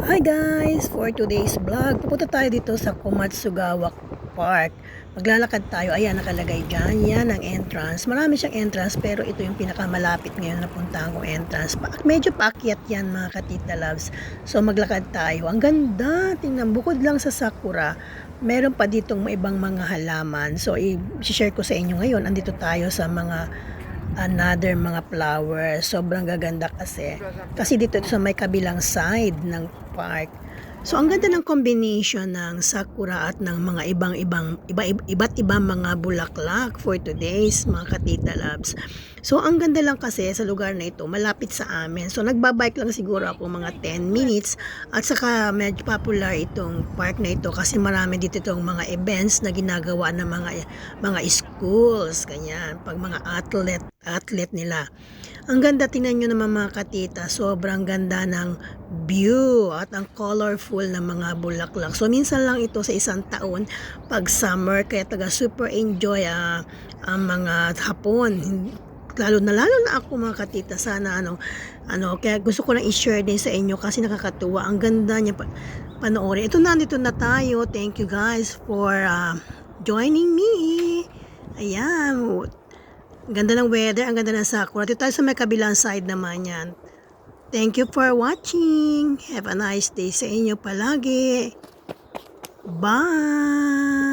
Hi guys! For today's vlog, pupunta tayo dito sa Komatsugawa Park. Maglalakad tayo. Ayan, nakalagay dyan. Yan ang entrance. Marami siyang entrance, pero ito yung pinakamalapit ngayon na puntahan kong entrance. Medyo paakyat yan mga katita loves. So maglakad tayo. Ang ganda! Tingnan, bukod lang sa sakura, meron pa ditong ibang mga halaman. So i-share ko sa inyo ngayon. Andito tayo sa mga flowers. Sobrang gaganda kasi dito sa may kabilang side ng park. So ang ganda ng combination ng sakura at ng mga iba't ibang mga bulaklak for today's mga katita loves. So ang ganda lang kasi sa lugar na ito, malapit sa amin. So nagbabike lang siguro ako mga 10 minutes at saka medyo popular itong park na ito kasi marami dito itong mga events na ginagawa ng mga schools, ganyan, pag mga athlete nila. Ang ganda, tingnan nyo naman mga katita, sobrang ganda ng view at ang colorful na mga bulaklak. So minsan lang ito sa isang taon pag summer, kaya super enjoy ang mga hapon. Lalo na ako mga katita, sana kaya gusto ko lang i-share din sa inyo kasi nakakatuwa, ang ganda niya panoorin. Nandito na tayo. Thank you guys for joining me. Ayan, ang ganda ng weather, ang ganda ng sakura. Dito tayo sa may kabilang side naman yan. Thank you for watching. Have a nice day sa inyo palagi. Bye!